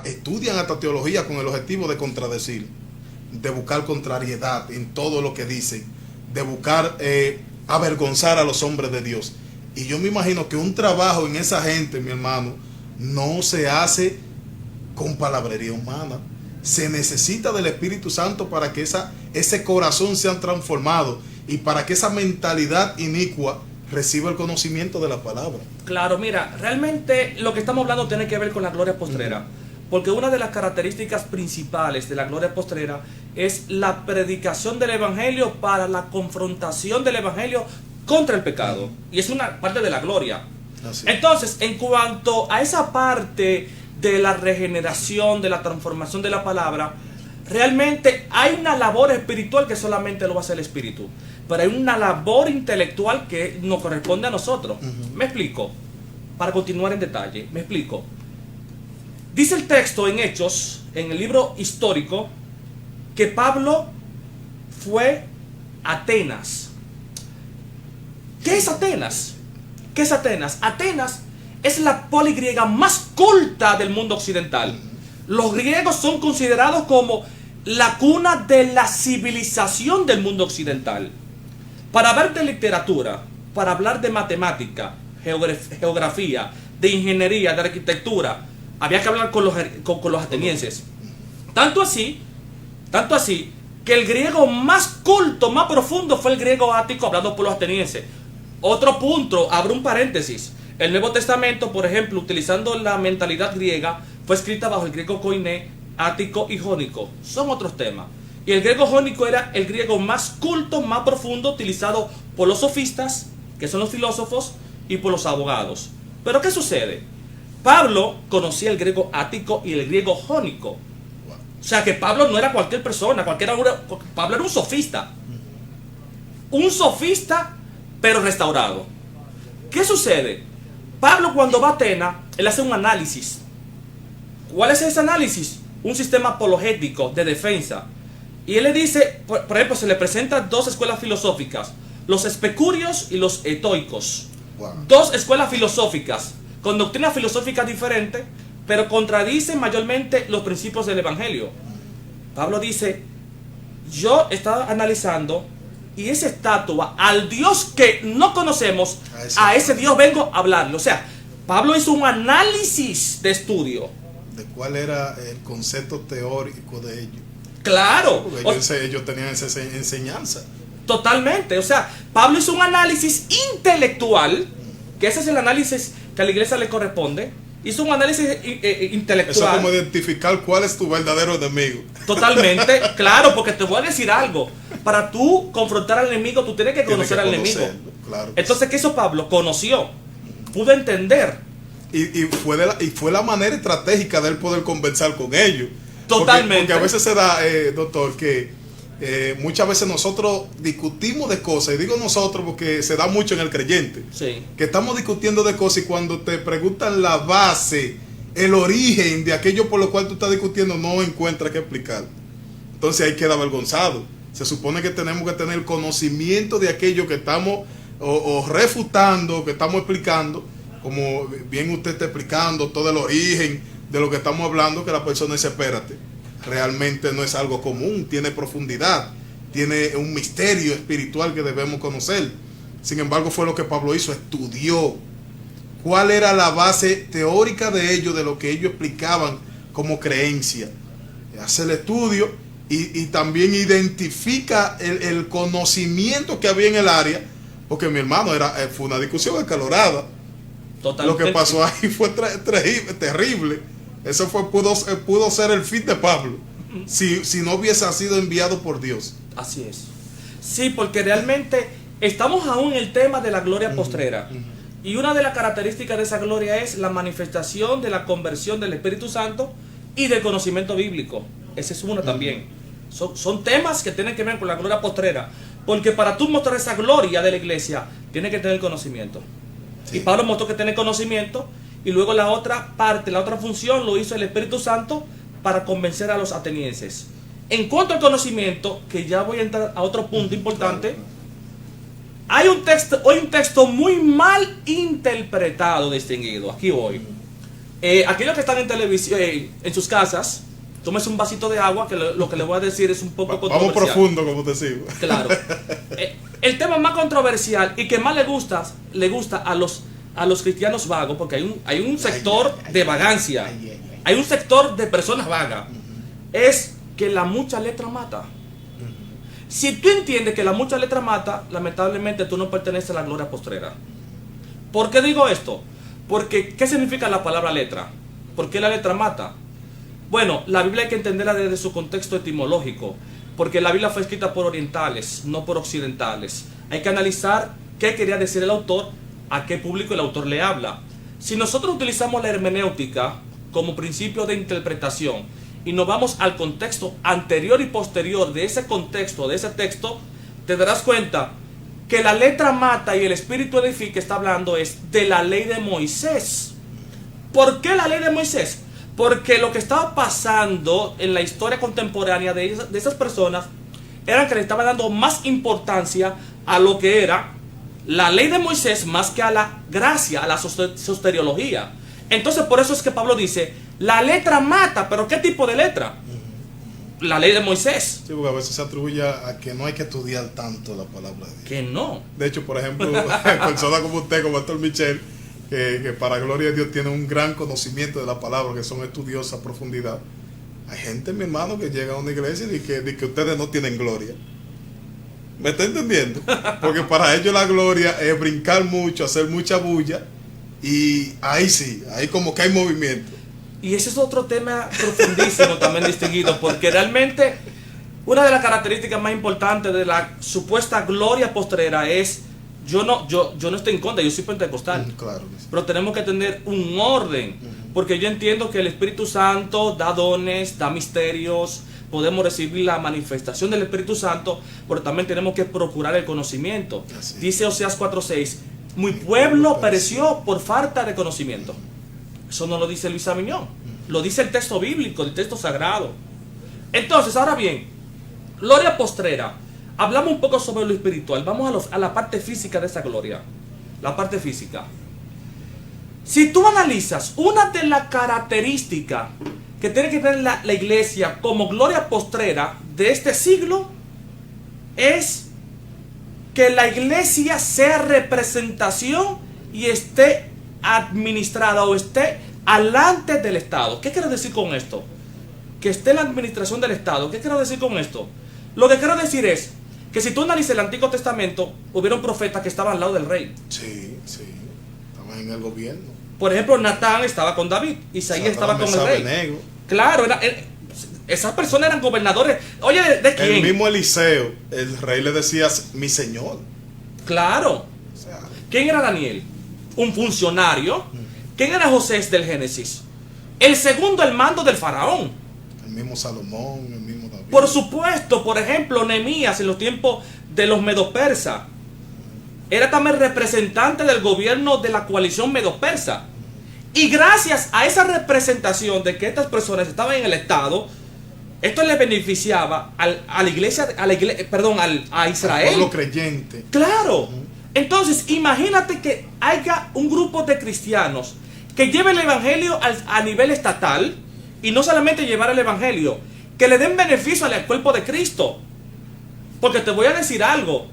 estudian hasta teología con el objetivo de contradecir, de buscar contrariedad en todo lo que dicen, de buscar avergonzar a los hombres de Dios. Y yo me imagino que un trabajo en esa gente, mi hermano, no se hace con palabrería humana. Se necesita del Espíritu Santo para que ese corazón sea transformado y para que esa mentalidad inicua reciba el conocimiento de la palabra. Claro, mira, realmente lo que estamos hablando tiene que ver con la gloria postrera. Porque una de las características principales de la gloria postrera es la predicación del Evangelio para la confrontación del Evangelio contra el pecado. Y es una parte de la gloria. Entonces, en cuanto a esa parte de la regeneración, de la transformación de la palabra, realmente hay una labor espiritual que solamente lo hace el Espíritu. Pero hay una labor intelectual que nos corresponde a nosotros. Me explico. Para continuar en detalle, me explico. Dice el texto en Hechos, en el libro histórico, que Pablo fue a Atenas. ¿Qué es Atenas? ¿Qué es Atenas? Atenas es la poligriega más culta del mundo occidental. Los griegos son considerados como la cuna de la civilización del mundo occidental. Para hablar de literatura, para hablar de matemática, geografía, de ingeniería, de arquitectura, había que hablar con los atenienses. Tanto así, que el griego más culto, más profundo fue el griego ático hablado por los atenienses. Otro punto, abro un paréntesis. El Nuevo Testamento, por ejemplo, utilizando la mentalidad griega, fue escrita bajo el griego koiné, ático y jónico. Son otros temas. Y el griego jónico era el griego más culto, más profundo, utilizado por los sofistas, que son los filósofos, y por los abogados. Pero ¿qué sucede? Pablo conocía el griego ático y el griego jónico. O sea que Pablo no era cualquier persona, Pablo era un sofista. Un sofista, pero restaurado. ¿Qué sucede? Pablo, cuando va a Atenas, él hace un análisis. ¿Cuál es ese análisis? Un sistema apologético de defensa. Y él le dice, por ejemplo, se le presentan dos escuelas filosóficas, los especúreos y los estoicos. Dos escuelas filosóficas con doctrinas filosóficas diferentes, pero contradicen mayormente los principios del Evangelio. Pablo dice, yo estaba analizando, y esa estatua, al Dios que no conocemos, a ese Dios vengo a hablarle. O sea, Pablo hizo un análisis de estudio. ¿De cuál era el concepto teórico de ellos? Claro. Porque ellos tenían esa enseñanza. Totalmente. O sea, Pablo hizo un análisis intelectual, que ese es el análisis que a la iglesia le corresponde. Hizo un análisis intelectual. Eso es como identificar cuál es tu verdadero enemigo. Totalmente, claro, porque te voy a decir algo. Para tú confrontar al enemigo, tú tienes que conocer al enemigo. Claro. Entonces, ¿qué hizo Pablo? Conoció, pudo entender. Y fue la manera estratégica de él poder conversar con ellos. Totalmente. Porque a veces se da, doctor, que muchas veces nosotros discutimos de cosas, y digo nosotros porque se da mucho en el creyente, sí, que estamos discutiendo de cosas y cuando te preguntan la base, el origen de aquello por lo cual tú estás discutiendo, no encuentras que explicar. Entonces ahí queda avergonzado. Se supone que tenemos que tener conocimiento de aquello que estamos o refutando, que estamos explicando, como bien usted está explicando todo el origen de lo que estamos hablando, que la persona dice, espérate, realmente no es algo común, tiene profundidad, tiene un misterio espiritual que debemos conocer. Sin embargo, fue lo que Pablo hizo, estudió cuál era la base teórica de ellos, de lo que ellos explicaban como creencia. Hace el estudio y también identifica el conocimiento que había en el área, porque mi hermano, fue una discusión acalorada. Totalmente. Lo que pasó ahí fue terrible. Eso pudo ser el fin de Pablo, si no hubiese sido enviado por Dios. Así es. Sí, porque realmente estamos aún en el tema de la gloria postrera. Y una de las características de esa gloria es la manifestación de la conversión del Espíritu Santo y del conocimiento bíblico. Ese es uno también. Son temas que tienen que ver con la gloria postrera. Porque para tú mostrar esa gloria de la iglesia, tienes que tener conocimiento. Sí. Y Pablo mostró que tiene conocimiento. Y luego la otra parte, la otra función lo hizo el Espíritu Santo para convencer a los atenienses. En cuanto al conocimiento, que ya voy a entrar a otro punto importante, hay un texto muy mal interpretado, distinguido. Aquí voy. Aquellos que están en televisión, en sus casas, tómese un vasito de agua, que lo que le voy a decir es un poco Vamos controversial. profundo, como te sigo. Claro. El tema más controversial y que más le gusta a los cristianos vagos, porque hay un sector de vagancia, hay un sector de personas vagas, es que la mucha letra mata. Si tú entiendes que la mucha letra mata, lamentablemente tú no perteneces a la gloria postrera. ¿Por qué digo esto? Porque, ¿qué significa la palabra letra? ¿Por qué la letra mata? Bueno, la Biblia hay que entenderla desde su contexto etimológico, porque la Biblia fue escrita por orientales, no por occidentales. Hay que analizar qué quería decir el autor, a qué público el autor le habla. Si nosotros utilizamos la hermenéutica como principio de interpretación y nos vamos al contexto anterior y posterior de ese contexto, de ese texto, te darás cuenta que la letra mata y el espíritu edifica está hablando es de la ley de Moisés. ¿Por qué la ley de Moisés? Porque lo que estaba pasando en la historia contemporánea de esas personas era que le estaban dando más importancia a lo que era la ley de Moisés más que a la gracia, a la soteriología. Entonces por eso es que Pablo dice, la letra mata, pero ¿qué tipo de letra? La ley de Moisés. Sí, porque a veces se atribuye a que no hay que estudiar tanto la palabra de Dios. Que no. De hecho, por ejemplo, personas como usted, como Héctor Michel, que para gloria de Dios tiene un gran conocimiento de la palabra, que son estudiosos a profundidad. Hay gente, mi hermano, que llega a una iglesia y dice que ustedes no tienen gloria. ¿Me está entendiendo? Porque para ellos la gloria es brincar mucho, hacer mucha bulla, y ahí sí, ahí como que hay movimiento. Y ese es otro tema profundísimo también distinguido, porque realmente una de las características más importantes de la supuesta gloria postrera es, yo no estoy en contra, yo soy pentecostal, Claro que sí. pero tenemos que tener un orden, porque yo entiendo que el Espíritu Santo da dones, da misterios, podemos recibir la manifestación del Espíritu Santo, pero también tenemos que procurar el conocimiento. Así. Dice Oseas 4:6, mi pueblo pereció por falta de conocimiento. Eso no lo dice Luis Aviñón, lo dice el texto bíblico, el texto sagrado. Entonces, ahora bien, gloria postrera. Hablamos un poco sobre lo espiritual. Vamos a la parte física de esa gloria. La parte física. Si tú analizas una de las características que tiene que tener la iglesia como gloria postrera de este siglo, es que la iglesia sea representación y esté administrada o esté alante del Estado. ¿Qué quiero decir con esto? Que esté en la administración del Estado. ¿Qué quiero decir con esto? Lo que quiero decir es que si tú analizas el Antiguo Testamento, hubieron profetas que estaban al lado del rey. Sí, sí. Estaban en el gobierno. Por ejemplo, Natán estaba con David, Isaías estaba con el rey. Benego. Claro, esas personas eran gobernadores. Oye, ¿de quién? El mismo Eliseo, el rey le decía, mi señor. Claro. O sea, ¿Quién era Daniel? Un funcionario. ¿Quién era José del Génesis? El segundo al mando del faraón. el mismo Salomón, el mismo David. Por supuesto, por ejemplo, Nehemías en los tiempos de los medo-persas era también representante del gobierno de la coalición medo-persa. Y gracias a esa representación de que estas personas estaban en el Estado, esto le beneficiaba a la iglesia, a Israel. Al pueblo creyente. Claro. Entonces, imagínate que haya un grupo de cristianos que lleven el evangelio a nivel estatal, y no solamente llevar el evangelio, que le den beneficio al cuerpo de Cristo. Porque te voy a decir algo.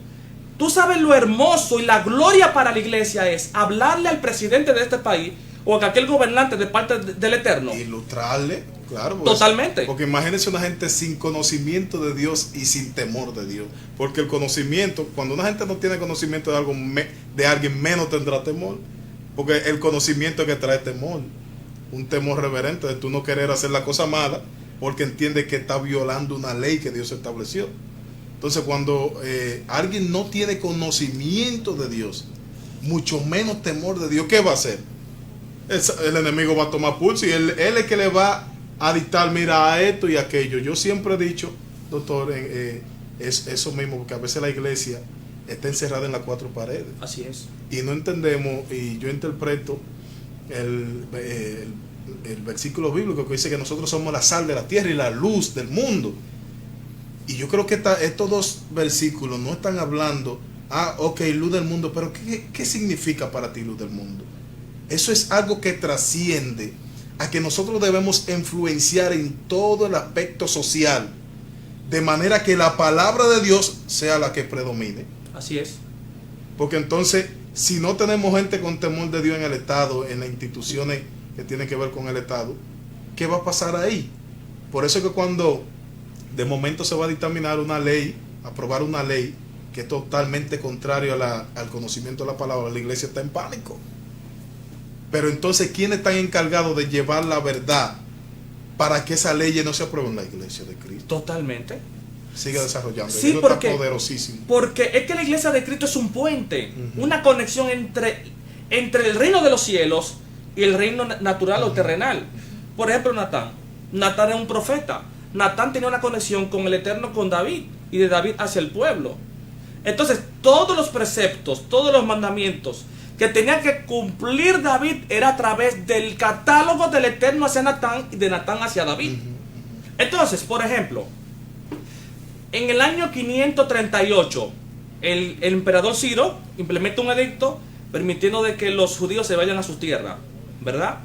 Tú sabes lo hermoso y la gloria para la iglesia es hablarle al presidente de este país o a aquel gobernante de parte del Eterno. Ilustrarle, claro. Pues, totalmente. Porque imagínense una gente sin conocimiento de Dios y sin temor de Dios. Porque el conocimiento, cuando una gente no tiene conocimiento de algo, de alguien, menos tendrá temor. Porque el conocimiento es que trae temor. Un temor reverente de tú no querer hacer la cosa mala porque entiende que está violando una ley que Dios estableció. Entonces, cuando alguien no tiene conocimiento de Dios, mucho menos temor de Dios, ¿qué va a hacer? El enemigo va a tomar pulso y él es que le va a dictar, mira, a esto y aquello. Yo siempre he dicho, doctor, es eso mismo, porque a veces la iglesia está encerrada en las cuatro paredes. Así es. Y no entendemos, y yo interpreto el versículo bíblico que dice que nosotros somos la sal de la tierra y la luz del mundo. Y yo creo que estos dos versículos no están hablando, ok, luz del mundo, pero ¿qué significa para ti luz del mundo? Eso es algo que trasciende a que nosotros debemos influenciar en todo el aspecto social, de manera que la palabra de Dios sea la que predomine. Así es. Porque entonces, si no tenemos gente con temor de Dios en el Estado, en las instituciones que tienen que ver con el Estado, ¿qué va a pasar ahí? Por eso es que cuando de momento se va a dictaminar una ley, aprobar una ley que es totalmente contrario al conocimiento de la palabra, la iglesia está en pánico. Pero entonces, ¿quiénes están encargados de llevar la verdad para que esa ley no se apruebe en la iglesia de Cristo? Totalmente. Sigue desarrollando. Sí, Eso porque, está poderosísimo. Porque es que la iglesia de Cristo es un puente, una conexión entre el reino de los cielos y el reino natural o terrenal. Por ejemplo, Natán es un profeta. Natán tenía una conexión con el Eterno, con David, y de David hacia el pueblo. Entonces, todos los preceptos, todos los mandamientos que tenía que cumplir David era a través del catálogo del Eterno hacia Natán y de Natán hacia David. Entonces, por ejemplo, en el año 538, el emperador Ciro implementa un edicto permitiendo de que los judíos se vayan a su tierra, ¿verdad?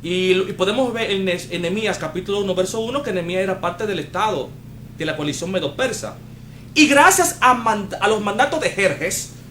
Y podemos ver en Nehemías capítulo 1, verso 1, que Nehemías era parte del Estado de la coalición medo-persa. Y gracias a los mandatos de Jerjes,